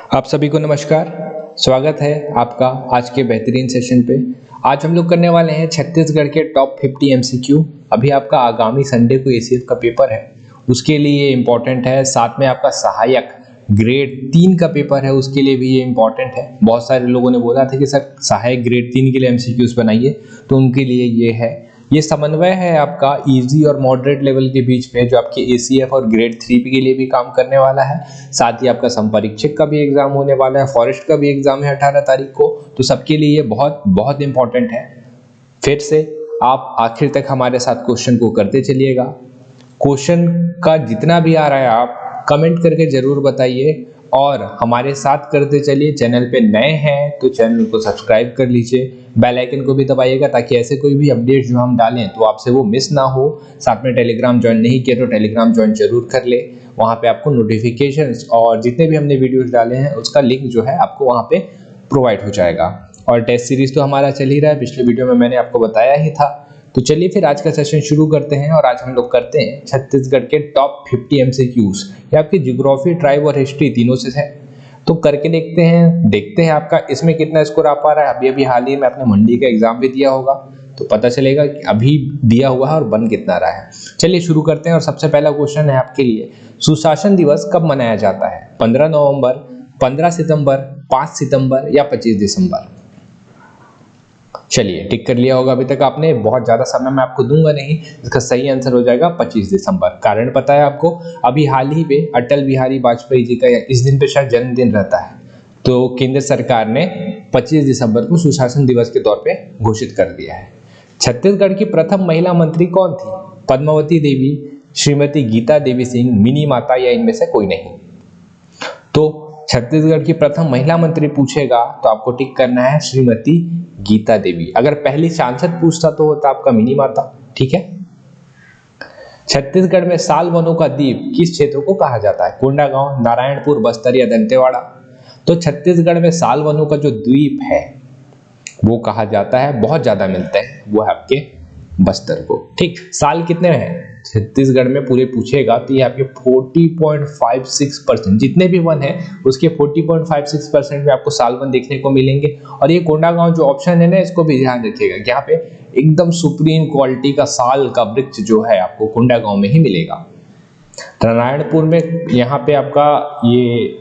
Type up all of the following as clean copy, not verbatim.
आप सभी को नमस्कार। स्वागत है आपका आज के बेहतरीन सेशन पे। आज हम लोग करने वाले हैं छत्तीसगढ़ के टॉप 50 एमसीक्यू। अभी आपका आगामी संडे को एसीएफ का पेपर है, उसके लिए इम्पोर्टेंट है। साथ में आपका सहायक ग्रेड 3 का पेपर है, उसके लिए भी ये इम्पोर्टेंट है। बहुत सारे लोगों ने बोला था कि सर सहायक ग्रेड 3 के लिए एमसीक्यूज बनाइए, तो उनके लिए ये है। ये समन्वय है आपका इजी और मॉडरेट लेवल के बीच में, जो आपके एसीएफ और ग्रेड 3 के लिए भी काम करने वाला है। साथ ही आपका संपरीक्षक का भी एग्जाम होने वाला है, फॉरेस्ट का भी एग्जाम है 18 तारीख को, तो सबके लिए ये बहुत बहुत इंपॉर्टेंट है। फिर से आप आखिर तक हमारे साथ क्वेश्चन को करते चलिएगा। क्वेश्चन का जितना भी आ रहा है आप कमेंट करके जरूर बताइए और हमारे साथ करते चलिए। चैनल पे नए हैं तो चैनल को सब्सक्राइब कर लीजिए, बेल आइकन को भी दबाइएगा ताकि ऐसे कोई भी अपडेट जो हम डालें तो आपसे वो मिस ना हो। साथ में टेलीग्राम ज्वाइन नहीं किया तो टेलीग्राम ज्वाइन जरूर कर ले। वहाँ पे आपको नोटिफिकेशंस और जितने भी हमने वीडियोस डाले हैं उसका लिंक जो है आपको वहाँ पे प्रोवाइड हो जाएगा। और टेस्ट सीरीज तो हमारा चल ही रहा है, पिछले वीडियो में मैंने आपको बताया ही था। तो चलिए फिर आज का सेशन शुरू करते हैं। और आज हम लोग करते हैं छत्तीसगढ़ के टॉप 50 एमसीक्यूज। ये आपकी ज्योग्राफी, ट्राइब और हिस्ट्री तीनों से है, तो करके देखते हैं आपका इसमें कितना स्कोर आ पा रहा है। अभी हाल ही में आपने मंडी का एग्जाम भी दिया होगा, तो पता चलेगा कि अभी दिया हुआ है और बन कितना रहा है। चलिए शुरू करते हैं। और सबसे पहला क्वेश्चन है आपके लिए, सुशासन दिवस कब मनाया जाता है? 15 नवंबर, 15 सितंबर, 5 सितंबर या 25 दिसंबर? चलिए टिक कर लिया होगा अभी तक आपने। बहुत ज्यादा समय मैं आपको दूंगा नहीं, इसका सही आंसर हो जाएगा 25 दिसंबर। कारण पता है आपको, अभी हाल ही में अटल बिहारी वाजपेयी जी का इस दिन पे शायद जन्मदिन रहता है, तो केंद्र सरकार ने 25 दिसंबर को सुशासन दिवस के तौर पे घोषित कर दिया है। छत्तीसगढ़ की प्रथम महिला मंत्री कौन थी? पद्मावती देवी, श्रीमती गीता देवी सिंह, मिनी माता या इनमें से कोई नहीं? तो छत्तीसगढ़ की प्रथम महिला मंत्री पूछेगा तो आपको टिक करना है श्रीमती गीता देवी। अगर पहली सांसद पूछता तो होता आपका मिनी माता। ठीक है। छत्तीसगढ़ में साल वनों का द्वीप किस क्षेत्र को कहा जाता है? कोंडागांव, नारायणपुर, बस्तर या दंतेवाड़ा? तो छत्तीसगढ़ में साल वनों का जो द्वीप है वो कहा जाता है, बहुत ज्यादा मिलते हैं, वो है आपके बस्तर को। ठीक। साल कितने हैं छत्तीसगढ़ में पूरे पूछेगा तो ये आपके 40.56%, जितने भी वन है उसके 40.56% में आपको साल वन देखने को मिलेंगे। और ये कोंडागांव जो ऑप्शन है ना, इसको भी ध्यान रखिएगा, यहाँ पे एकदम सुप्रीम क्वालिटी का साल का वृक्ष जो है आपको कोंडागांव में ही मिलेगा। नारायणपुर में यहाँ पे आपका ये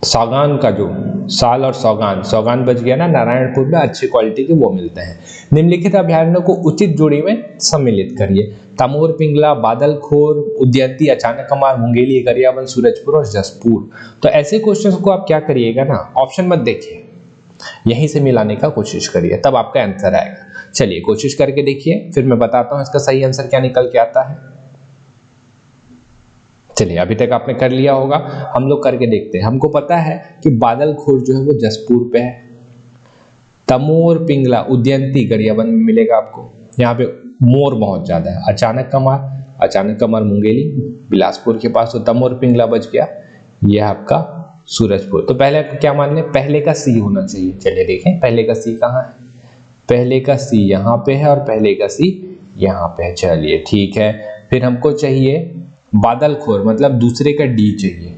सौगान का जो साल और सौगान बच गया ना, नारायणपुर में अच्छी क्वालिटी के वो मिलते हैं। निम्नलिखित अभयारण्यों को उचित जोड़ी में सम्मिलित करिए। तमोर, पिंगला, बादलखोर, उद्यंती, अचानकमार, मुंगेली, गरियाबंद, सूरजपुर और जसपुर। तो ऐसे क्वेश्चंस को आप क्या करिएगा ना, ऑप्शन मत देखिए, यहीं से मिलाने का कोशिश करिए, तब आपका आंसर आएगा। चलिए कोशिश करके देखिए, फिर मैं बताता हूँ इसका सही आंसर क्या निकल के आता है। चलिए अभी तक आपने कर लिया होगा, हम लोग करके देखते हैं। हमको पता है कि बादलखोर जो है वो जसपुर पे है, तमोर, पिंगला, उद्यंती गरियाबंद में मिलेगा आपको। यहाँ पे मोर बहुत ज्यादा है। अचानकमार मुंगेली, बिलासपुर के पास, तो तमोर पिंगला बच गया, ये आपका सूरजपुर। तो पहले आपको क्या मान ले, पहले का सी होना चाहिए। चलिए देखें पहले का सी कहाँ है। पहले का सी यहाँ पे है और पहले का सी यहाँ पे है। चलिए ठीक है। फिर हमको चाहिए बादलखोर, मतलब दूसरे का डी चाहिए।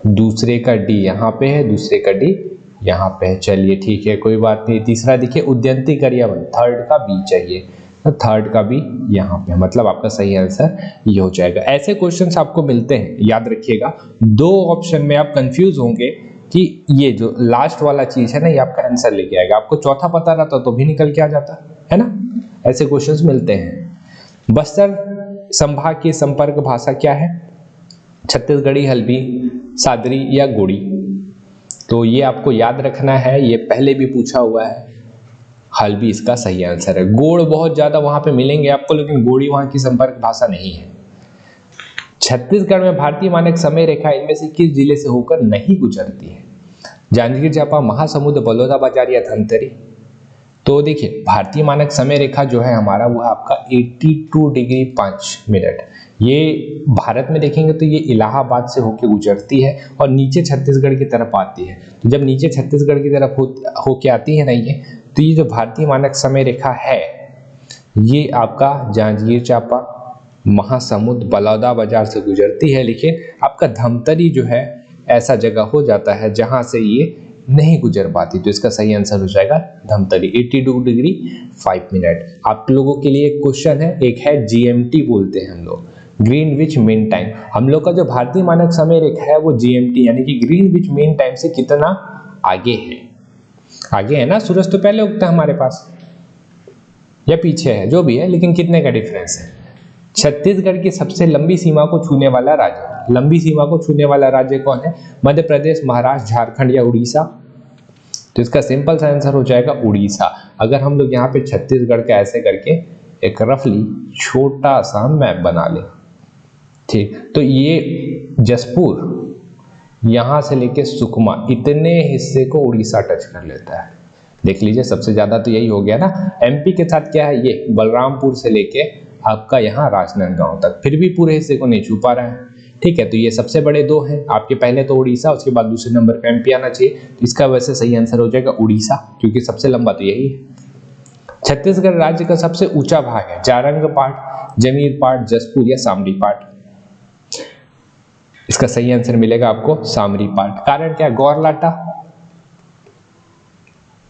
दूसरे का डी यहाँ पे है, दूसरे का डी यहाँ पे है। चलिए ठीक है, कोई बात नहीं। तीसरा देखिए उद्यंती गरियाबंद, थर्ड का बी चाहिए, तो थर्ड का बी यहाँ पे, मतलब आपका सही आंसर ये हो जाएगा। ऐसे क्वेश्चंस आपको मिलते हैं, याद रखिएगा। दो ऑप्शन में आप कंफ्यूज होंगे कि ये जो लास्ट वाला चीज है ना, ये आपका आंसर लेके आएगा। आपको चौथा पता रहता तो भी निकल के आ जाता है ना। ऐसे क्वेश्चंस मिलते हैं। बस्तर संभाग की संपर्क भाषा क्या है? छत्तीसगढ़ी, हल्बी, सादरी या गोड़ी? तो ये आपको याद रखना है, ये पहले भी पूछा हुआ है। हल्बी इसका सही आंसर है। गोड़ बहुत ज्यादा वहां पे मिलेंगे आपको, लेकिन गोड़ी वहां की संपर्क भाषा नहीं है। छत्तीसगढ़ में भारतीय मानक समय रेखा इनमें से किस जिले से होकर नहीं गुजरती है? जांजगीर चांपा, महासमुंद, बलौदाबाजार या धमतरी? तो देखिए भारतीय मानक समय रेखा जो है हमारा, वो है आपका 82 डिग्री 5 मिनट। ये भारत में देखेंगे तो ये इलाहाबाद से होके गुजरती है और नीचे छत्तीसगढ़ की तरफ आती है। तो जब नीचे छत्तीसगढ़ की तरफ होके आती है ना ये, तो ये जो भारतीय मानक समय रेखा है ये आपका जांजगीर चांपा, महासमुंद बलौदा बाजार से गुजरती है, लेकिन आपका धमतरी जो है ऐसा जगह हो जाता है जहां से ये नहीं गुजर पाती। तो इसका सही आंसर हो जाएगा धमतरी। 82 degree 5 minute. आप लोगों के लिए एक क्वेश्चन है, एक है जीएमटी बोलते हैं हम लोग, ग्रीनविच मीन टाइम। हम लोग का जो भारतीय मानक समय रेखा है वो जीएमटी यानी कि ग्रीनविच मीन टाइम से कितना आगे है? आगे है ना, सूरज तो पहले उगता है हमारे पास या पीछे है, जो भी है, लेकिन कितने का डिफरेंस है? छत्तीसगढ़ की सबसे लंबी सीमा को छूने वाला राज्य, लंबी सीमा को छूने वाला राज्य कौन है? मध्य प्रदेश, महाराष्ट्र, झारखंड या उड़ीसा? तो इसका सिंपल सा आंसर हो जाएगा उड़ीसा। अगर हम लोग यहाँ पे छत्तीसगढ़ का ऐसे करके एक रफली छोटा सा मैप बना ले, ठीक, तो ये जसपुर यहां से लेके सुकमा इतने हिस्से को उड़ीसा टच कर लेता है। देख लीजिए, सबसे ज्यादा तो यही हो गया ना। एमपी के साथ क्या है, ये बलरामपुर से लेके आपका यहाँ राजनांदगांव तक, फिर भी पूरे हिस्से को नहीं छू पा रहा है। ठीक है, तो ये सबसे बड़े दो हैं आपके, पहले तो उड़ीसा, उसके बाद दूसरे नंबर पे एमपी आना चाहिए। तो इसका वैसे सही आंसर हो जाएगा उड़ीसा, क्योंकि सबसे लंबा तो यही है। छत्तीसगढ़ राज्य का सबसे ऊंचा भाग है जारंग पाट, जमीर पाट, जसपुर या सामरी पाट? इसका सही आंसर मिलेगा आपको सामरी पाट। कारण क्या? गौरलाटा।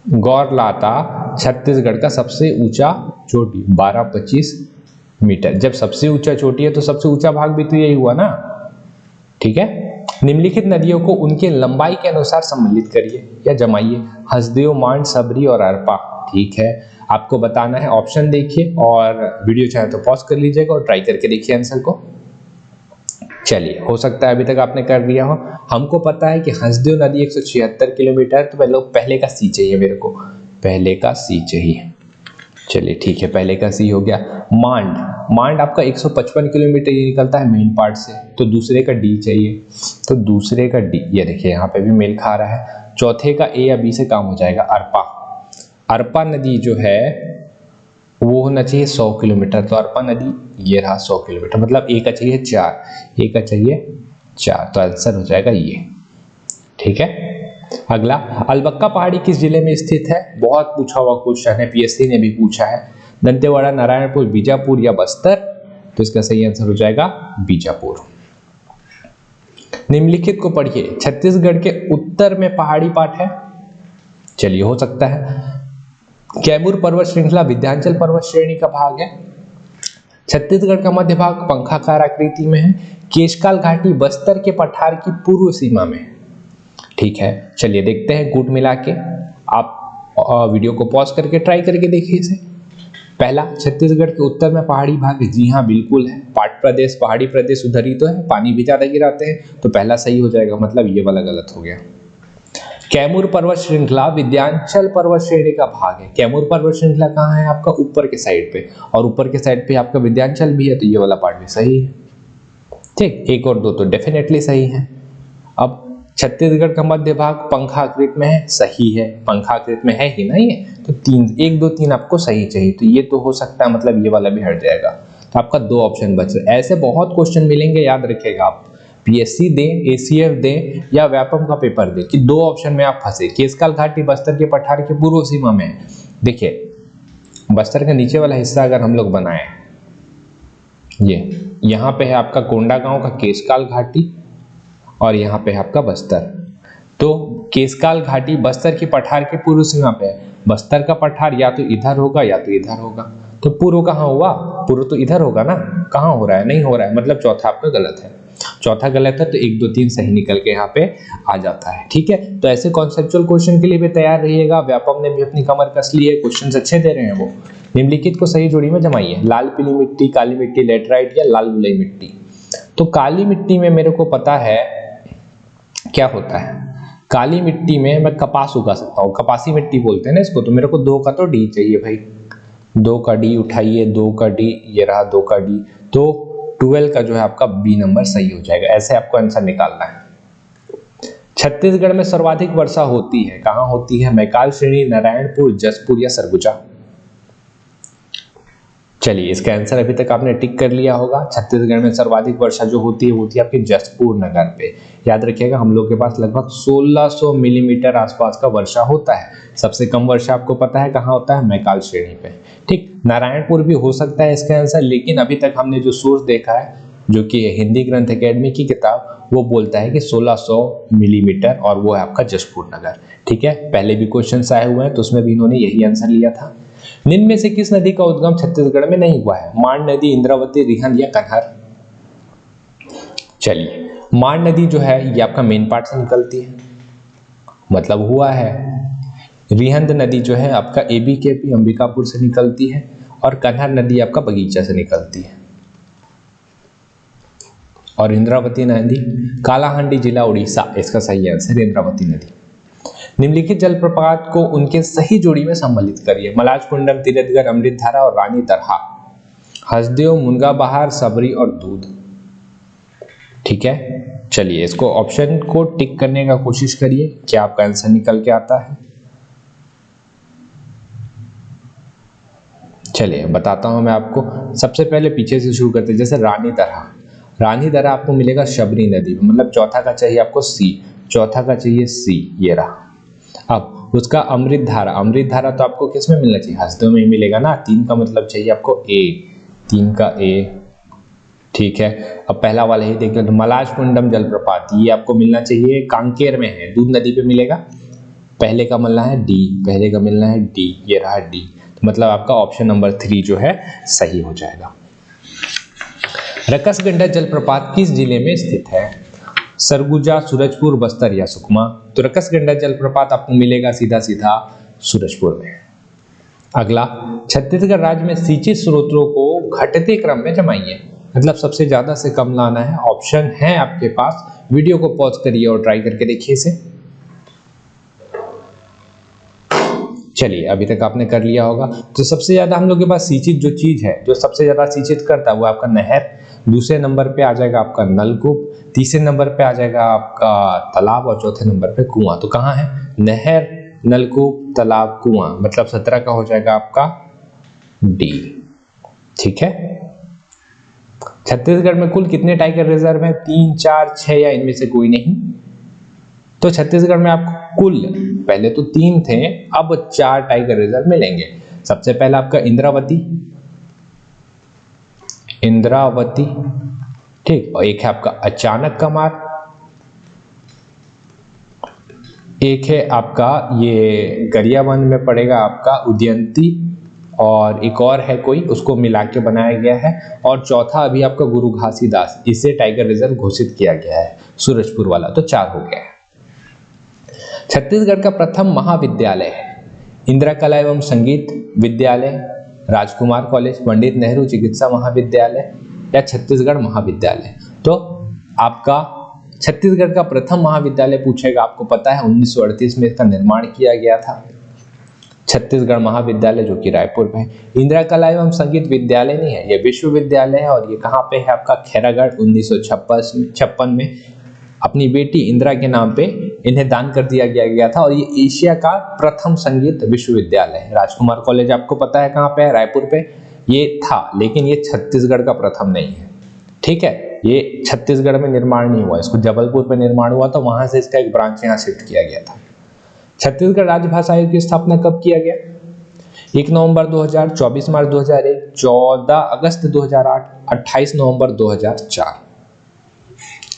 गौरलाटा छत्तीसगढ़ का सबसे ऊंचा चोटी 1225 मीटर। जब सबसे ऊंचा चोटी है तो सबसे ऊंचा भाग भी तो यही हुआ ना। ठीक है, निम्नलिखित नदियों को उनके लंबाई के अनुसार सम्मिलित करिए या जमाइए। हसदेव, मांड, सबरी और अरपा। ठीक है, आपको बताना है, ऑप्शन देखिए और वीडियो चाहे तो पॉज कर लीजिएगा और ट्राई करके देखिए आंसर को। चलिए, हो सकता है अभी तक आपने कर लिया हो। हमको पता है कि हसदेव नदी 176 किलोमीटर, तो पहले का सी चाहिए मेरे को, पहले का सी चाहिए। चलिए ठीक है, पहले का सी हो गया। मांड आपका 155 किलोमीटर ये निकलता है मेन पार्ट से, तो दूसरे का डी चाहिए, तो दूसरे का डी, ये देखिए यहाँ पे भी मेल खा रहा है। चौथे का ए या बी से काम हो जाएगा, अरपा नदी जो है वो होना चाहिए 100 किलोमीटर, तो अरपा नदी ये रहा 100 किलोमीटर, मतलब ए का चाहिए 4, ए का चाहिए 4, तो आंसर हो जाएगा ये। ठीक है, अगला, अलबक्का पहाड़ी किस जिले में स्थित है? बहुत पूछा हुआ क्वेश्चन है, पीएससी ने भी पूछा है। दंतेवाड़ा, नारायणपुर, बीजापुर या बस्तर? तो इसका सही आंसर हो जाएगा बीजापुर। निम्नलिखित को पढ़िए, छत्तीसगढ़ के उत्तर में पहाड़ी पाट है। चलिए, हो सकता है कैमूर पर्वत श्रृंखला विंध्याचल पर्वत श्रेणी का भाग है। छत्तीसगढ़ का मध्य भाग पंखाकार आकृति में है। केशकाल घाटी बस्तर के पठार की पूर्व सीमा में है। ठीक है, चलिए देखते हैं कूट मिला के। आप वीडियो को पॉज करके ट्राई करके देखिए इसे। पहला, छत्तीसगढ़ के उत्तर में पहाड़ी भाग है। जी हाँ, बिल्कुल है। पाट प्रदेश, पहाड़ी प्रदेश उधर ही तो है, पानी भी ज्यादा गिराते हैं, तो पहला सही हो जाएगा, मतलब ये वाला गलत हो गया। कैमूर पर्वत श्रृंखला विंध्याचल पर्वत श्रेणी का भाग है। कैमूर पर्वत श्रृंखला कहाँ है? आपका ऊपर के साइड पे, और ऊपर के साइड पे आपका विंध्याचल भी है, तो ये वाला पार्ट भी सही है। ठीक, 1 और 2 तो डेफिनेटली सही है। अब छत्तीसगढ़ का मध्य भाग पंखाकृत में है, सही है, पंखाकृत में है ही ना ये, तो 1 2 3 आपको सही चाहिए, तो ये तो हो सकता है, मतलब ये वाला भी हट जाएगा। तो आपका 2 ऑप्शन बच रहे। ऐसे बहुत क्वेश्चन मिलेंगे, याद रखिएगा आप, पीएससी दे, एसीएफ दे या व्यापम का पेपर दे, कि 2 ऑप्शन में आप फंसे। केशकाल घाटी बस्तर के पठार के पूर्व सीमा में। देखिए, बस्तर का नीचे वाला हिस्सा अगर हम लोग बनाए, ये यहाँ पे है आपका कोंडागांव का केशकाल घाटी, और यहाँ पे है आपका बस्तर। तो केशकाल घाटी बस्तर की पठार के पूर्व सीमा पे है। बस्तर का पठार या तो इधर होगा या तो इधर होगा, तो पूर्व कहाँ हुआ? पूर्व तो इधर होगा ना, कहाँ हो रहा है? नहीं हो रहा है, मतलब चौथा आपका गलत है। चौथा गलत है, तो 1 2 3 सही निकल के यहाँ पे आ जाता है। ठीक है, तो ऐसे कॉन्सेप्चुअल क्वेश्चन के लिए भी तैयार रहिएगा। व्यापम ने भी अपनी कमर कस ली है, क्वेश्चन अच्छे दे रहे हैं वो। निम्नलिखित को सही जोड़ी में जमाइए। लाल पीली मिट्टी, काली मिट्टी, लेटराइट या लाल बलुई मिट्टी? तो काली मिट्टी में मेरे को पता है क्या होता है। काली मिट्टी में मैं कपास उगा सकता हूँ, कपासी मिट्टी बोलते हैं ना इसको, तो मेरे को 2 का तो डी चाहिए भाई। 2 का डी उठाइए, 2 का डी, ये रहा 2 का डी, तो 12 का जो है आपका बी नंबर सही हो जाएगा। ऐसे आपको आंसर निकालना है। छत्तीसगढ़ में सर्वाधिक वर्षा होती है, कहाँ होती है? मैकाल श्रेणी, नारायणपुर, जसपुर या सरगुजा? चलिए, इसका आंसर अभी तक आपने टिक कर लिया होगा। छत्तीसगढ़ में सर्वाधिक वर्षा जो होती है वो होती है आपके जशपुर नगर पे। याद रखिएगा, हम लोग के पास लगभग 1600 मिलीमीटर आसपास का वर्षा होता है। सबसे कम वर्षा आपको पता है कहाँ होता है? मैकाल श्रेणी पे। ठीक, नारायणपुर भी हो सकता है इसका आंसर, लेकिन अभी तक हमने जो सोर्स देखा है, जो कि हिंदी ग्रंथ अकेडमी की किताब, वो बोलता है कि 1600 मिलीमीटर, और वो है आपका जशपुर नगर। ठीक है, पहले भी क्वेश्चन आए हुए हैं तो उसमें भी इन्होंने यही आंसर लिया था। निम्न में से किस नदी का उद्गम छत्तीसगढ़ में नहीं हुआ है? मांड नदी, इंद्रावती, रिहंद या कन्हर? चलिए, मांड नदी जो है ये आपका मेन पार्ट से निकलती है, मतलब हुआ है। रिहंद नदी जो है आपका एबीकेपी अंबिकापुर से निकलती है, और कन्हर नदी आपका बगीचा से निकलती है। और इंद्रावती नदी कालाहांडी जिला उड़ीसा, इसका सही आंसर इंद्रावती नदी। निम्नलिखित जलप्रपात को उनके सही जोड़ी में सम्मिलित करिए। मलाजकुंडम, तीरथगढ़, अमृतधारा और रानी दरहा। हसदेव, मुनगा बहार, सबरी और दूध। ठीक है, चलिए इसको ऑप्शन को टिक करने का कोशिश करिए, क्या आपका आंसर निकल के आता है? चलिए बताता हूं मैं आपको। सबसे पहले पीछे से शुरू करते हैं, जैसे रानी दरहा। रानी दरहा आपको मिलेगा शबरी नदी में, मतलब चौथा का चाहिए आपको सी, चौथा का चाहिए सी, ये रहा। अब उसका अमृत धारा, अमृत धारा तो आपको किस में मिलना चाहिए? हसदेव में ही मिलेगा ना। 3 का मतलब चाहिए आपको ए, 3 का ए। ठीक है, अब पहला वाला ही देखिए, मलाजकुंडम जलप्रपात, ये आपको मिलना चाहिए कांकेर में है, दूध नदी पे मिलेगा। पहले का मिलना है डी, पहले का मिलना है डी, ये रहा डी, तो मतलब आपका ऑप्शन नंबर 3 जो है सही हो जाएगा। रकसगंडा जलप्रपात किस जिले में स्थित है? सरगुजा, सूरजपुर, बस्तर या सुकमा? तो रकसगंडा जलप्रपात आपको मिलेगा सीधा सीधा सूरजपुर में। अगला, छत्तीसगढ़ राज्य में सिंचित स्रोतों को घटते क्रम में जमाइए, मतलब सबसे ज्यादा से कम लाना है। ऑप्शन है आपके पास, वीडियो को पॉज करिए और ट्राई करके देखिए इसे। चलिए, अभी तक आपने कर लिया होगा। तो सबसे ज्यादा हम लोग के पास सिंचित जो चीज है, जो सबसे ज्यादा सिंचित करता है वो आपका नहर, दूसरे नंबर पे आ जाएगा आपका नलकूप, तीसरे नंबर पे आ जाएगा आपका तालाब, और चौथे नंबर पे कुआं। तो कहाँ है? नहर, नलकूप, तालाब, कुआं, मतलब 17 का हो जाएगा आपका डी। ठीक है, छत्तीसगढ़ में कुल कितने टाइगर रिजर्व हैं? 3, 4, 6 या इनमें से कोई नहीं? तो छत्तीसगढ़ में आपको कुल, पहले तो 3 थे, अब 4 टाइगर रिजर्व मिलेंगे। सबसे पहला आपका इंद्रावती, इंद्रावती, ठीक, और एक है आपका अचानक कमार, एक है आपका ये गरियाबंद में पड़ेगा आपका उदयंती, और एक और है कोई, उसको मिला के बनाया गया है, और चौथा अभी आपका गुरु घासीदास, इसे टाइगर रिजर्व घोषित किया गया है, सूरजपुर वाला। तो 4 हो गया है। छत्तीसगढ़ का प्रथम महाविद्यालय है? इंदिरा कला एवं संगीत विद्यालय, राजकुमार कॉलेज, पंडित नेहरू चिकित्सा महाविद्यालय या छत्तीसगढ़ महाविद्यालय? तो आपका छत्तीसगढ़ का प्रथम महाविद्यालय पूछेगा, आपको पता है 1938 में इसका निर्माण किया गया था, छत्तीसगढ़ महाविद्यालय, जो कि रायपुर में है। इंदिरा कला एवं संगीत विद्यालय नहीं है, यह विश्वविद्यालय है, और ये कहाँ पे है आपका? खैरागढ़। 1956 में अपनी बेटी इंदिरा के नाम पे इन्हें दान कर दिया गया था, और ये एशिया का प्रथम संगीत विश्वविद्यालय है। राजकुमार कॉलेज आपको पता है कहाँ पे है? रायपुर पे ये था, लेकिन ये छत्तीसगढ़ का प्रथम नहीं है। ठीक है, ये छत्तीसगढ़ में निर्माण नहीं हुआ, इसको जबलपुर पे निर्माण हुआ था, वहां से इसका एक ब्रांच यहाँ शिफ्ट किया गया था। छत्तीसगढ़ राज्य भाषा आयोग की स्थापना कब किया गया? 1 नवंबर 2000, 24 मार्च 2001, 14 अगस्त 2008, 28 नवंबर 2004?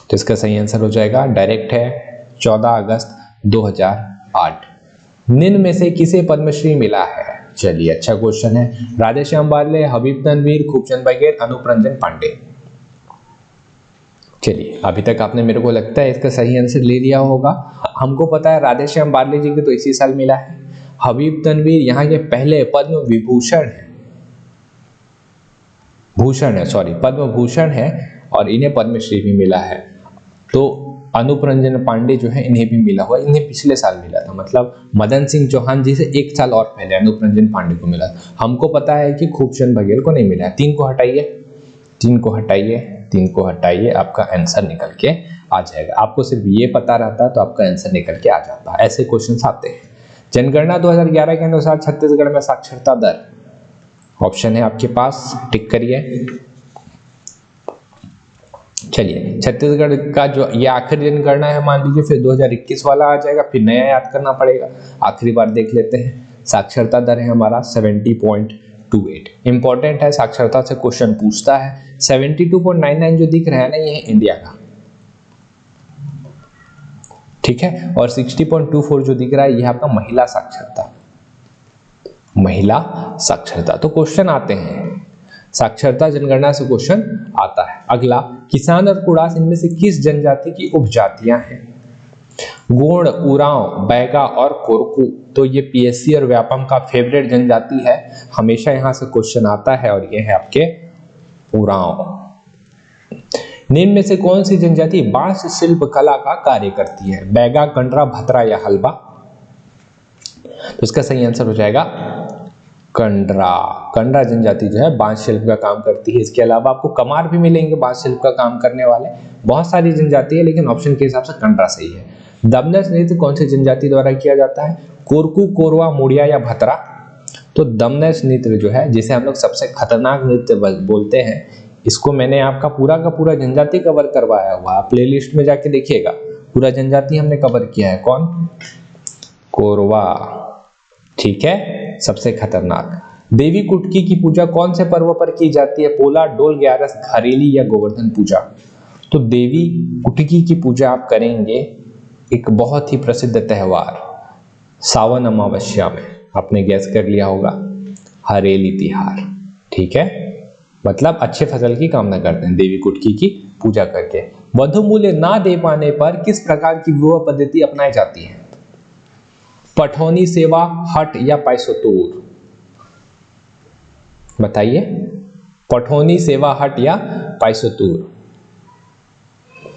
तो इसका सही आंसर हो जाएगा, डायरेक्ट है, 14 अगस्त 2008। निम्न में से किसे पद्मश्री मिला है? चलिए, अच्छा क्वेश्चन है। राधेश्याम बारले, हबीब तनवीर, खूबचंद बघेल, अनूप रंजन पांडे? चलिए, अभी तक आपने, मेरे को लगता है, इसका सही आंसर ले लिया होगा। हमको पता है राधेश्याम बारले जी को तो इसी साल मिला है। हबीब तनवीर यहाँ के पहले पद्म विभूषण है, पद्म भूषण है, और इन्हें पद्मश्री भी मिला है। तो अनूप रंजन पांडे जो है, इन्हें भी मिला हुआ, इन्हें पिछले साल मिला था, मतलब मदन सिंह चौहान जी से 1 साल और पहले अनूप रंजन पांडे को मिला। हमको पता है कि खूबचंद बघेल को नहीं मिला है। 3 को हटाइए, 3 को हटाइए, 3 को हटाइए, आपका आंसर निकल के आ जाएगा। आपको सिर्फ ये पता रहता तो आपका आंसर निकल के आ जाता। ऐसे क्वेश्चन आते हैं। जनगणना 2011 के अनुसार छत्तीसगढ़ में साक्षरता दर ऑप्शन है आपके पास, टिक करिए। चलिए, छत्तीसगढ़ का जो ये आखिरी जनगणना है मान लीजिए, फिर 2021 वाला आ जाएगा, फिर नया याद करना पड़ेगा। आखिरी बार देख लेते हैं। साक्षरता दर है हमारा 70.28। इंपॉर्टेंट है, साक्षरता से क्वेश्चन पूछता है। 72.99 जो दिख रहा है ना, ये है इंडिया का, ठीक है। और 60.24 जो दिख रहा है, ये आपका महिला साक्षरता, महिला साक्षरता। तो क्वेश्चन आते हैं, साक्षरता जनगणना से क्वेश्चन आता है। अगला, किसान और कुड़ास इनमें से किस जनजाति की उपजातियां हैं? गोंड, उरांव, बैगा और कोरकू। तो ये पीएससी और व्यापम का फेवरेट जनजाति है, हमेशा यहां से क्वेश्चन आता है, और ये है आपके उरांव। निम्न में से कौन सी जनजाति बांस शिल्प कला का कार्य करती है? बैगा, कंडरा, भतरा या हलबा? तो इसका सही आंसर हो जाएगा कंडरा। कंडरा जनजाति जो है बांस शिल्प का काम करती है। इसके अलावा आपको कमार भी मिलेंगे बांस शिल्प का काम करने वाले, बहुत सारी जनजाति है, लेकिन ऑप्शन के हिसाब से कंडरा सही है। दमनस नृत्य कौन सी जनजाति द्वारा किया जाता है? कोरकू, कोरवा, मुड़िया या भतरा? तो दमनस नृत्य जो है, जिसे हम लोग सबसे खतरनाक नृत्य बोलते हैं, इसको मैंने आपका पूरा का पूरा जनजाति कवर करवाया हुआ है, प्लेलिस्ट में जाके देखिएगा, पूरा जनजाति हमने कवर किया है। कौन? कोरवा, ठीक है, सबसे खतरनाक। देवी कुटकी की पूजा कौन से पर्व पर की जाती है? पोला, डोल, ग्यारस, घरेली या गोवर्धन पूजा? तो देवी कुटकी की पूजा आप करेंगे एक बहुत ही प्रसिद्ध त्योहार सावन अमावस्या में, आपने गैस कर लिया होगा, हरेली तिहार, ठीक है। मतलब अच्छे फसल की कामना करते हैं देवी कुटकी की पूजा करके। वधु मूल्य ना दे पाने पर किस प्रकार की विवाह पद्धति अपनाई जाती है? पठौनी, सेवा, हट या पैसोतूर? बताइए, पठौनी, सेवा, हट या पैसोतूर?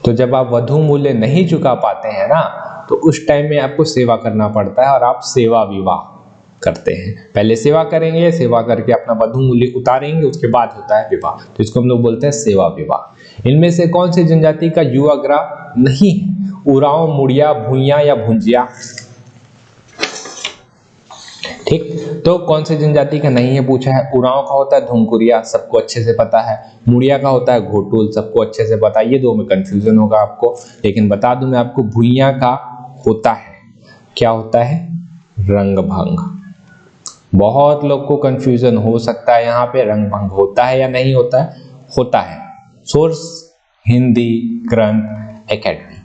तो जब आप वधु मूल्य नहीं चुका पाते हैं ना, तो उस टाइम में आपको सेवा करना पड़ता है, और आप सेवा विवाह करते हैं। पहले सेवा करेंगे, सेवा करके अपना वधु मूल्य उतारेंगे, उसके बाद होता है विवाह, तो इसको हम लोग बोलते हैं सेवा विवाह। इनमें से कौन सी जनजाति का युवा ग्रह नहीं है? उरांव, मुड़िया, भूइया या भुंजिया? ठीक, तो कौन से जनजाति का नहीं है पूछा है। उरांव का होता है धुमकुरिया, सबको अच्छे से पता है। मुड़िया का होता है घोटुल, सबको अच्छे से पता है। ये दो में कंफ्यूजन होगा आपको, लेकिन बता दूं मैं आपको, भुइया का होता है, क्या होता है? रंगभंग। बहुत लोग को कंफ्यूजन हो सकता है यहाँ पे, रंगभंग होता है या नहीं होता है? होता है। सोर्स हिंदी ग्रंथ एकेडमी,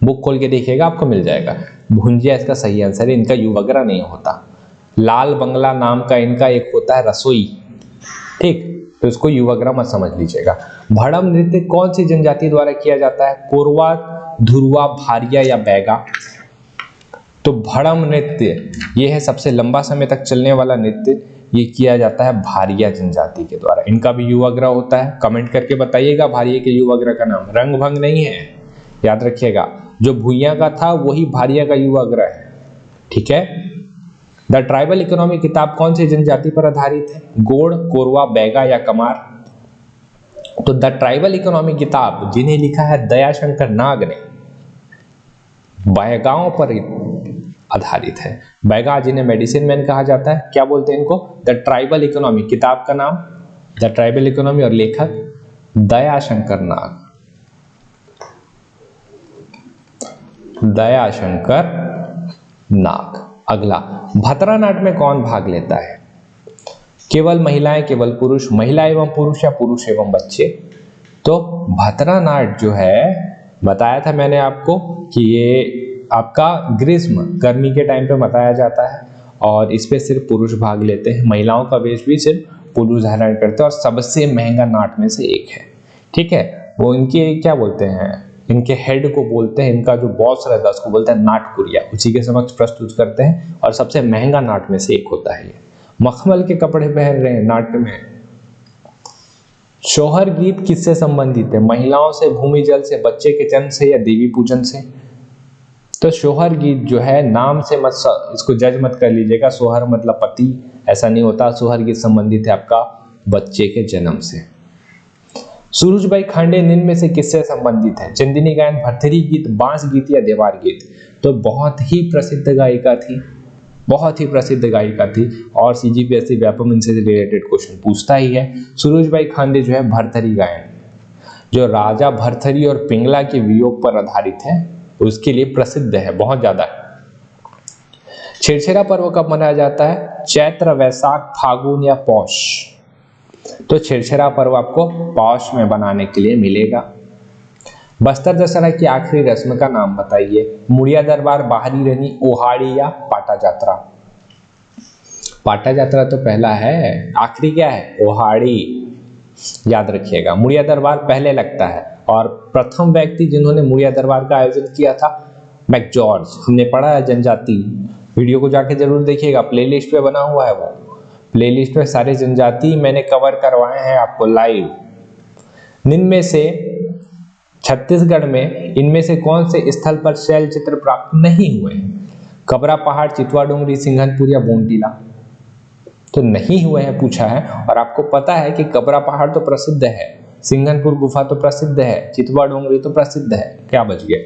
बुक खोल के देखिएगा, आपको मिल जाएगा। भुंजिया इसका सही आंसर है, इनका युवग्रह नहीं होता। लाल बंगला नाम का इनका एक होता है रसोई, ठीक, तो इसको युवग्रह मत समझ लीजिएगा। भड़म नृत्य कौन सी जनजाति द्वारा किया जाता है? कोरवा, धुरवा, भारिया या बैगा? तो भड़म नृत्य ये है सबसे लंबा समय तक चलने वाला नृत्य, ये किया जाता है भारिया जनजाति के द्वारा। इनका भी युवग्रह होता है, कमेंट करके बताइएगा भारिया के युवग्रह का नाम। रंगभंग नहीं है, याद रखिएगा, जो भुइया का था वही भारिया का युवग्रह है, ठीक है। द ट्राइबल इकोनॉमी किताब कौन सी जनजाति पर आधारित है? गोंड, कोरवा, बैगा या कमार? तो द ट्राइबल इकोनॉमी किताब जिन्हें लिखा है दयाशंकर नाग ने, बैगाओं पर आधारित है। बैगा जिन्हें मेडिसिन मैन कहा जाता है, क्या बोलते हैं इनको? द ट्राइबल इकोनॉमी, किताब का नाम द ट्राइबल इकोनॉमी, और लेखक दयाशंकर नाग, दयाशंकर नाग। अगला, भतरा नाट्य में कौन भाग लेता है? केवल महिलाएं, केवल पुरुष, महिला एवं पुरुष या पुरुष एवं बच्चे? तो भतरा नाट्य जो है, बताया था मैंने आपको कि ये आपका ग्रीष्म गर्मी के टाइम पे बताया जाता है, और इस पे सिर्फ पुरुष भाग लेते हैं। महिलाओं का वेश भी सिर्फ पुरुष धारण करते हैं, और सबसे महंगा नाट्य में से एक है, ठीक है। वो इनके क्या बोलते हैं, इनके हेड को बोलते हैं, इनका जो बॉस रहता है उसको बोलते हैं नाटकुरिया, उसी के समक्ष प्रस्तुत करते हैं, और सबसे महंगा नाट्य में से एक होता है ये। मखमल के कपड़े पहन रहे हैं नाट्य में। शोहर गीत किससे संबंधित है? महिलाओं से, भूमि जल से, बच्चे के जन्म से या देवी पूजन से? तो शोहर गीत जो है, नाम से मत इसको जज मत कर लीजिएगा, सोहर मतलब पति, ऐसा नहीं होता। सोहर गीत संबंधित है आपका बच्चे के जन्म से। सूरजबाई खांडे निम्न में से किससे संबंधित है? चंदिनी गायन, भरथरी गीत, बांस गीत या देवार गीत? तो बहुत ही प्रसिद्ध गायिका थी बहुत ही प्रसिद्ध गायिका थी और सीजीपीएससी व्यापम इनसे रिलेटेड क्वेश्चन पूछता ही है। सुरुजबाई खांडे जो है भरथरी गायन, जो राजा भरथरी और पिंगला के वियोग पर आधारित है, उसके लिए प्रसिद्ध है बहुत ज्यादा। छेरछेरा पर्व कब मनाया जाता है? चैत्र, वैशाख, फागुन या पौष। तो छेरछेरा पर्व आपको पौष में बनाने के लिए मिलेगा। बस्तर दशहरा की आखिरी रस्म का नाम बताइए। मुड़िया दरबार, बाहरी रनी, ओहाड़ी या पाटा यात्रा। पाटा यात्रा तो पहला है, आखिरी क्या है? ओहाड़ी। याद रखिएगा, मुड़िया दरबार पहले लगता है और प्रथम व्यक्ति जिन्होंने मुड़िया दरबार का आयोजन किया था मैकजॉर्ज। हमने पढ़ा है जनजाति, वीडियो को जाके जरूर देखिएगा, प्लेलिस्ट पे बना हुआ है वो। प्लेलिस्ट में सारे जनजाति मैंने कवर करवाए हैं आपको लाइव। इनमें से छत्तीसगढ़ में इनमें से कौन से स्थल पर शैल चित्र प्राप्त नहीं हुए? कबरा पहाड़, चितवा डोंगरी, सिंघनपुर या बोमटीला। तो नहीं हुए हैं पूछा है, और आपको पता है कि कबरा पहाड़ तो प्रसिद्ध है, सिंघनपुर गुफा तो प्रसिद्ध है, चितवा डोंगरी तो प्रसिद्ध है, क्या बच गया?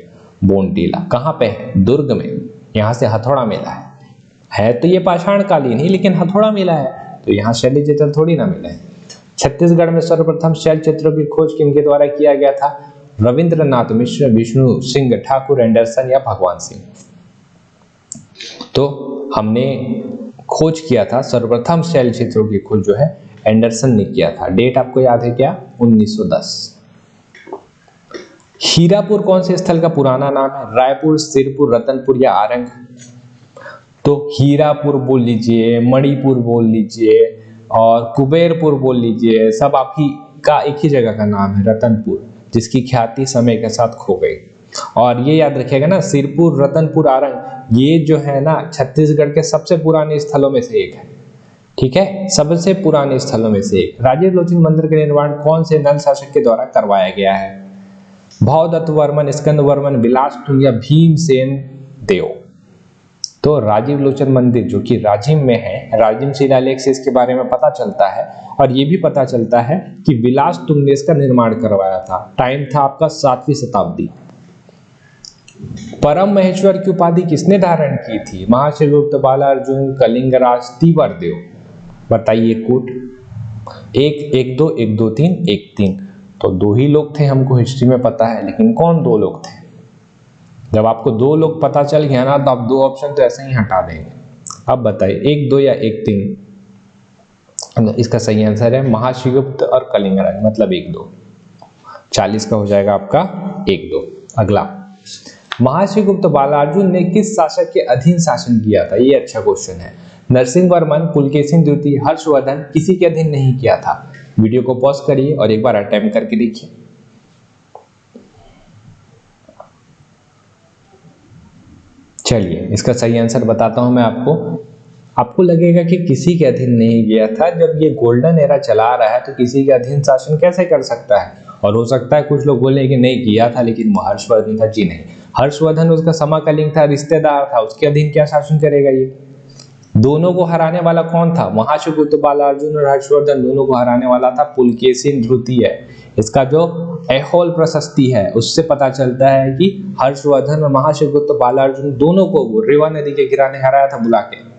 बोमटीला। कहाँ पे है? दुर्ग में। यहाँ से हथौड़ा मेला है तो ये पाषाण कालीन ही, लेकिन हथौड़ा मेला है तो यहाँ शैल चित्र थोड़ी ना मिले। छत्तीसगढ़ में सर्वप्रथम शैल चित्रों की खोज किनके द्वारा किया गया था? रविंद्रनाथ मिश्र, विष्णु सिंह ठाकुर, एंडरसन या भगवान सिंह। तो हमने खोज किया था, सर्वप्रथम शैल चित्रों की खोज जो है एंडरसन ने किया था। डेट आपको याद है क्या? 1910। हीरापुर कौन से स्थल का पुराना नाम है? रायपुर, सिरपुर, रतनपुर या आरंग। तो हीरापुर बोल लीजिए, मणिपुर बोल लीजिए और कुबेरपुर बोल लीजिए, सब आपकी का एक ही जगह का नाम है, रतनपुर, जिसकी ख्याति समय के साथ खो गई। और ये याद रखिएगा ना, सिरपुर, रतनपुर, आरंग, ये जो है ना छत्तीसगढ़ के सबसे पुराने स्थलों में से एक है। ठीक है, सबसे पुराने स्थलों में से एक। राजीव लोचन मंदिर का निर्माण कौन से नल शासक के द्वारा करवाया गया है? भवदत्त वर्मन, स्कंद वर्मन, विलासतुंग या भीमसेन देव। तो राजीव लोचन मंदिर जो कि राजिम में है, राजिम शिलालेख से इसके बारे में पता चलता है, और ये भी पता चलता है कि विलासतुंग ने इसका निर्माण करवाया था। टाइम था आपका 7वीं शताब्दी। परम महेश्वर की उपाधि किसने धारण की थी? महाशिवगुप्त, बालार्जुन, कलिंगराज, तीवरदेव। बताइए कूट। 1-1-2, 1-2-3, 1-3। तो दो ही लोग थे, हमको हिस्ट्री में पता है, लेकिन कौन दो लोग थे? जब आपको दो लोग पता चल गया ना, तो आप दो ऑप्शन तो ऐसे ही हटा देंगे। अब बताइए 1-2 या 1-3। इसका सही आंसर है महाशिवगुप्त और कलिंगराज, मतलब 1-2। 40 का हो जाएगा आपका 1-2। अगला, महाशिवगुप्त बालार्जुन ने किस शासक के अधीन शासन किया था? ये अच्छा क्वेश्चन है। नरसिंह वर्मन, पुलकेशिन द्वितीय, हर्षवर्धन, किसी के अधीन नहीं किया था। वीडियो को पॉज करिए और एक बार अटेम्प्ट करके देखिए। चलिए, इसका सही आंसर बताता हूं मैं आपको लगेगा कि किसी के अधीन नहीं गया था। जब ये गोल्डन एरा चला रहा है तो किसी के अधीन शासन कैसे कर सकता है? और हो सकता है कुछ लोग बोले कि नहीं किया था, लेकिन हर्षवर्धन था। जी नहीं, हर्षवर्धन उसका समकालीन था, रिश्तेदार था, उसके अधीन क्या शासन करेगा ये? दोनों को हराने वाला कौन था? महाशिवगुप्त बालार्जुन और हर्षवर्धन, दोनों को हराने वाला था पुलकेशिन द्वितीय। इसका जो ऐहोल प्रशस्ति है उससे पता चलता है कि हर्षवर्धन और महाशिवगुप्त बालार्जुन दोनों को रेवा नदी के किनारे हराया था बुला के।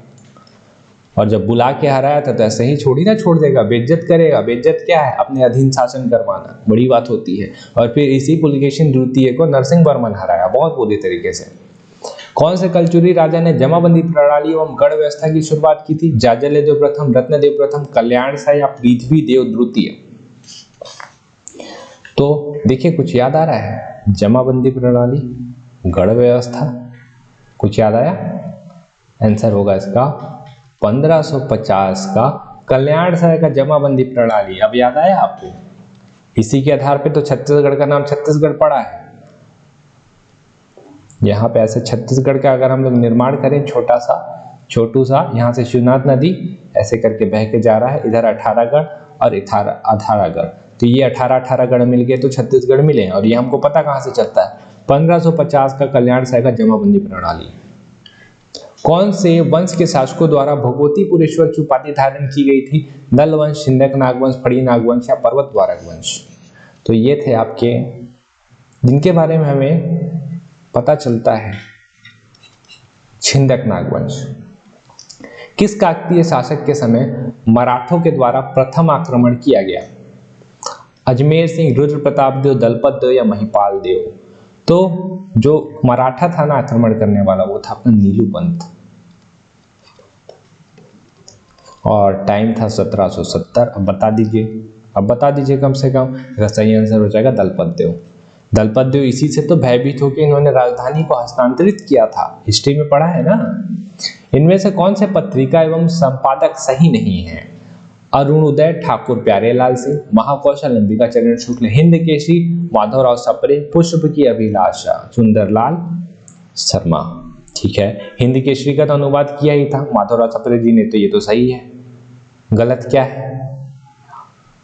और जब बुला के हराया था तो ऐसे ही छोड़ी ना छोड़ देगा, बेइज्जत करेगा। बेइज्जत क्या है? अपने अधीन शासन करवाना, बड़ी बात होती है। और फिर इसी पुलकेशिन द्वितीय को नरसिंह वर्मन हराया बहुत बुरी तरीके से। कौन से कलचुरी राजा ने जमाबंदी प्रणाली एवं गढ़ व्यवस्था की शुरुआत की थी? जाजलदेव प्रथम, रत्नदेव प्रथम, कल्याण शाह या पृथ्वीदेव द्वितीय। तो देखिए, कुछ याद आ रहा है? जमाबंदी प्रणाली, गढ़ व्यवस्था, कुछ याद आया? आंसर होगा इसका 1550 का कल्याण शाह का जमाबंदी प्रणाली। अब याद आया आपको? इसी के आधार पे तो छत्तीसगढ़ का नाम छत्तीसगढ़ पड़ा है। यहाँ पे ऐसे छत्तीसगढ़ का अगर हम लोग निर्माण करें, छोटू सा, यहाँ से शिवनाथ नदी ऐसे करके बह के जा रहा है, इधर 18गढ़ और इधर 18गढ़, तो ये 18 मिल गए तो छत्तीसगढ़ मिले। और ये हमको पता कहाँ से चलता है? 1550 का कल्याण शाह का जमाबंदी प्रणाली। कौन से वंश के शासकों द्वारा भगवतीपुरेश्वर की उपाधि धारण की गई थी? नल वंश, छिंदक नागवंश, फड़ी नागवंश या पर्वत द्वारक वंश। तो ये थे आपके, जिनके बारे में हमें पता चलता है, छिंदक नागवंश। किस काकतीय शासक के समय मराठों के द्वारा प्रथम आक्रमण किया गया? अजमेर सिंह, रुद्र प्रताप देव, दलपत देव या महिपाल देव? तो जो मराठा था ना आक्रमण करने वाला, वो था अपना नीलू पंत, और टाइम था 1770। अब बता दीजिए कम से कम। इसका सही आंसर हो जाएगा दलपत देव। दलपत देव इसी से तो भयभीत होकर इन्होंने राजधानी को हस्तांतरित किया था, हिस्ट्री में पढ़ा है ना। इनमें से कौन से पत्रिका एवं संपादक सही नहीं है? अरुणोदय ठाकुर प्यारेलाल सिंह, महाकौशल अंबिका चरण शुक्ल, हिंद केसरी माधवराव सप्रे, पुष्प की अभिलाषा सुंदरलाल शर्मा। ठीक है, हिंद केसरी का तो अनुवाद किया ही था माधवराव सप्रे जी ने, तो ये तो सही है। गलत क्या है?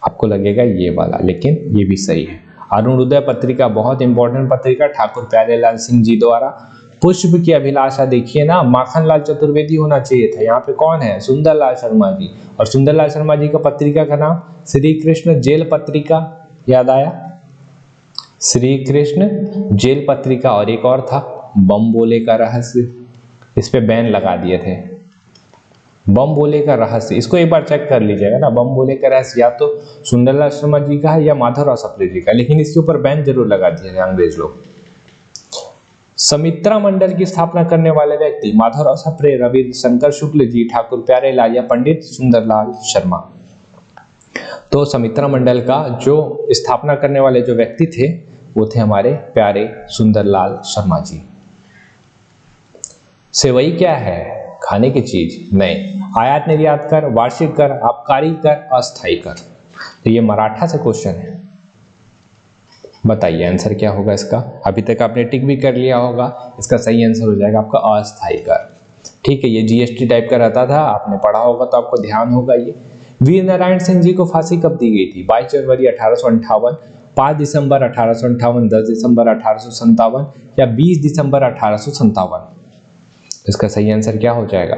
आपको लगेगा ये वाला, लेकिन ये भी सही है। अरुणोदय पत्रिका बहुत इंपॉर्टेंट पत्रिका, ठाकुर प्यारेलाल सिंह जी द्वारा। पुष्प की अभिलाषा देखिए ना, माखनलाल चतुर्वेदी होना चाहिए था, यहाँ पे कौन है? सुंदरलाल शर्मा जी। और सुंदरलाल शर्मा जी का पत्रिका का नाम श्री कृष्ण जेल पत्रिका, याद आया? श्री कृष्ण जेल पत्रिका। और एक और था बम बोले का रहस्य, इस पे बैन लगा दिए थे। बम बोले का रहस्य, इसको एक बार चेक कर लीजिएगा ना। बम बोले का रहस्य या तो सुंदरलाल शर्मा जी का है या माधवराव सप्रे जी का, लेकिन इसके ऊपर बैन जरूर लगा दिए थे अंग्रेज लोग। समित्रा मंडल की स्थापना करने वाले व्यक्ति? माधवराव सप्रे, रवि शंकर शुक्ल जी, ठाकुर प्यारेलाल या पंडित सुंदरलाल शर्मा? तो समित्रा मंडल का जो स्थापना करने वाले जो व्यक्ति थे वो थे हमारे प्यारे सुंदरलाल शर्मा जी। सेवई क्या है? खाने की चीज? नहीं। आयात निर्यात कर, वार्षिक कर, आबकारी कर, अस्थायी कर? तो ये मराठा से क्वेश्चन है, बताइए आंसर क्या होगा इसका। अभी तक आपने टिक भी कर लिया होगा, इसका सही आंसर हो जाएगा आपका अस्थायी कर। ठीक है, ये जीएसटी टाइप का रहता था, आपने पढ़ा होगा तो आपको ध्यान होगा। ये वीर नारायण सिंह जी को फांसी कब दी गई थी? 22 जनवरी 1858, 5 दिसंबर 1858, 10 दिसंबर 1857 या 20 दिसंबर 1857? इसका सही आंसर क्या हो जाएगा?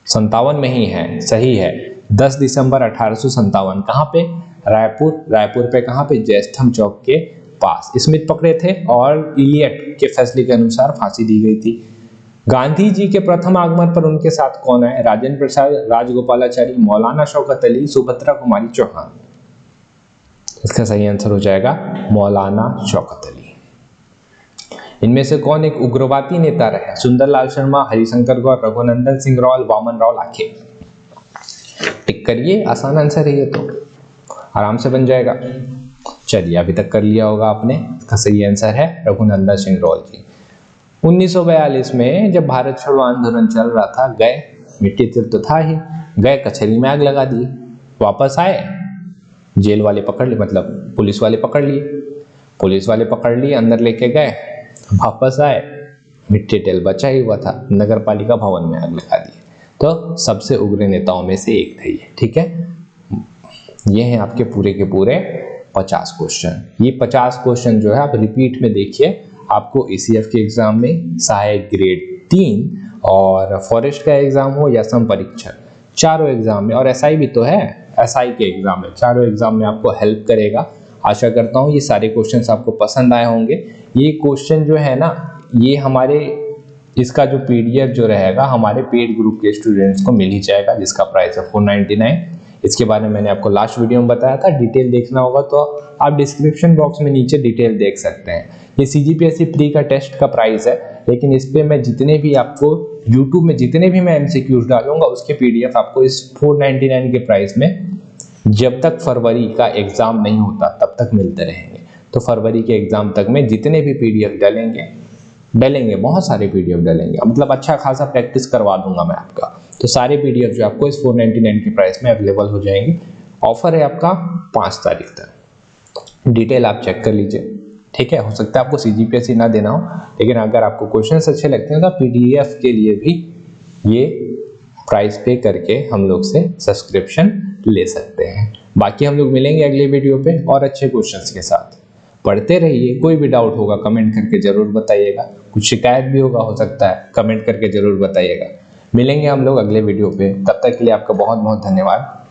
57 में ही है, सही है, 10 दिसंबर 1857। कहाँ पे? रायपुर पे। कहाँ पे? जयस्तंभ चौक के पास। स्मिथ पकड़े थे और इलियट के फैसले के अनुसार फांसी दी गई थी। गांधी जी के प्रथम आगमन पर उनके साथ कौन आए? राजेंद्र प्रसाद, राजगोपालाचारी, मौलाना शौकत अली, सुभद्रा कुमारी चौहान? इसका सही आंसर हो जाएगा मौलाना शौकत अली। इनमें से कौन एक उग्रवादी नेता रहे? सुंदरलाल शर्मा, हरिशंकर गौर, रघुनंदन सिंह रावल, वामन राव लाखे? टिक करिए, आसान आंसर है ये, तो आराम से बन जाएगा। चलिए, अभी तक कर लिया होगा आपने। इसका सही आंसर है रघुनंदन सिंह रावल जी। 1942 में जब भारत छोड़ो आंदोलन चल रहा था, गए, मिट्टी तेल तो था ही, गए कचहरी में आग लगा दी। वापस आए, जेल वाले पकड़ लिए, मतलब पुलिस वाले पकड़ लिए, अंदर लेके गए, वापस आए, मिट्टी तेल बचा ही हुआ था, नगर पालिका भवन में आग लगा दी। तो सबसे उग्र नेताओं में से एक थे ये। ठीक है, ये हैं आपके पूरे के पूरे 50 क्वेश्चन। ये 50 क्वेश्चन जो है आप रिपीट में देखिए, आपको ईसीएफ के एग्जाम में, सहायक ग्रेड 3 और फॉरेस्ट का एग्जाम हो या सम परीक्षण, चारों एग्जाम में, और एसआई भी तो है, एसआई के एग्जाम में, चारों एग्जाम में आपको हेल्प करेगा। आशा करता हूँ ये सारे क्वेश्चंस आपको पसंद आए होंगे। ये क्वेश्चन जो है ना, ये हमारे इसका जो पीडीएफ जो रहेगा हमारे पेड ग्रुप के स्टूडेंट्स को मिल ही जाएगा, जिसका प्राइस है 499। इसके बारे में मैंने आपको लास्ट वीडियो में बताया था। डिटेल देखना होगा तो आप डिस्क्रिप्शन बॉक्स में नीचे डिटेल देख सकते हैं। ये सीजीपीएससी प्री का टेस्ट का प्राइस है, लेकिन इस पे मैं जितने भी आपको यूट्यूब में जितने भी मैं एमसीक्यूज डालूंगा उसके पीडीएफ आपको इस 499 के प्राइस में जब तक फरवरी का एग्जाम नहीं होता तब तक मिलते रहेंगे। तो फरवरी के एग्जाम तक में जितने भी पीडीएफ डालेंगे, बहुत सारे पीडीएफ डालेंगे, मतलब अच्छा खासा प्रैक्टिस करवा दूंगा मैं आपका। तो सारे पीडीएफ जो आपको इस 499 के प्राइस में अवेलेबल हो जाएंगे। ऑफर है आपका 5 तारीख तक। डिटेल आप चेक कर लीजिए। ठीक है, हो सकता है आपको सीजीपीएससी ना देना हो, लेकिन अगर आपको क्वेश्चंस अच्छे लगते हैं तो पीडीएफ के लिए भी ये प्राइस पे करके हम लोग से सब्सक्रिप्शन ले सकते हैं। बाकी हम लोग मिलेंगे अगले वीडियो पे और अच्छे क्वेश्चंस के साथ। पढ़ते रहिए, कोई भी डाउट होगा कमेंट करके जरूर बताइएगा, कुछ शिकायत भी होगा हो सकता है, कमेंट करके जरूर बताइएगा। मिलेंगे हम लोग अगले वीडियो पे, तब तक के लिए आपका बहुत बहुत धन्यवाद।